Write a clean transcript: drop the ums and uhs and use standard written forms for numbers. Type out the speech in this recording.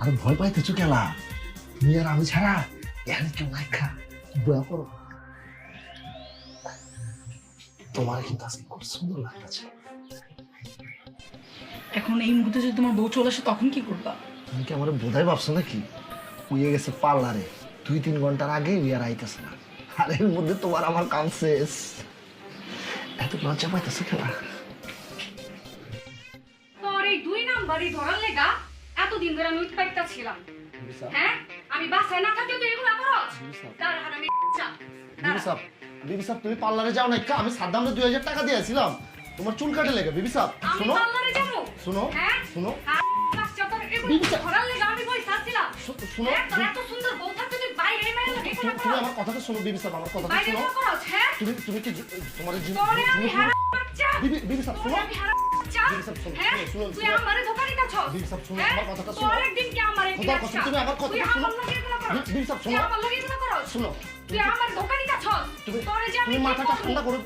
আরে ভয় পাইতেছো কেলা? তুমি আর আমি ছাড়া এখানে কেউ নাই খা, দয়া করো। তোমার কিন্তু আজকে খুব সুন্দর লাগতেছে। এখন এই মুহূর্তে যদি তোমার বউ চলে আসে তখন কি করবা? তুমি কি আমার বোধাই ভাবছো নাকি? উইয়ে গেছে পার্লারে, 2-3 ঘন্টার আগে উই আর আইতেছে না। আর এর মধ্যে তোমার আমার কাম শেষ। এত লজ্জা পাইতেছে খেলা। তোর এই 2 নাম্বারই ধরার লেগা এতদিন ধরে আমি উৎপাইতা ছিলাম। হ্যাঁ, আমি বাসায় না থাকলে তুই এগুলো করছ। দাঁড়া হারামি চা। বিবি সাহেব তুমি পার্লারে যাও না, আমি সাদ্দামরে 2000 টাকা দিয়েছিলাম তোমার চুল কাটে লেগে। বিবি সাহেব আমি শোনো পার্লারে যাব। শোনো হ্যাঁ শোনো বাচ্চা তোর এগুলো বিবি সাহেব। ধরার লেগা আমি বই থাকছিলাম। শোনো তোর এত সুন্দর বউ থাকতে তুই বাইরে মেরে লাগে তুমি তুমি আমার কথাটা শোনো বিবি সাহেব, আমার কথাটা বাইরে শোনো। কি করছ? হ্যাঁ, তুমি তুমি কি তোমার তোরে আমি হারাম বাচ্চা। বিবি সাহেব তোরে শোনো। আমি হারাম বাচ্চা। বিবি সাহেব শোনো, হ্যাঁ, শোনো, তুই শোনো। আমারে ধোকা দিতাছ। বিবি সাহেব শোনো, হ্যাঁ? আমার কথাটা শোনো। তোর একদিন কি আমারে কি খোদার লাগছা? কসম, তুমি আমার কথাটা তুই শোনো। আমার লগে এগুলো করছ। বিবি সাহেব তুই শোনো। আমার লগে এগুলো করছ। শোনো তুই আমার ধোকা দিতাছ। তোরে যে আমি তুমি কি মাথাটা করবো? ঠান্ডা করো।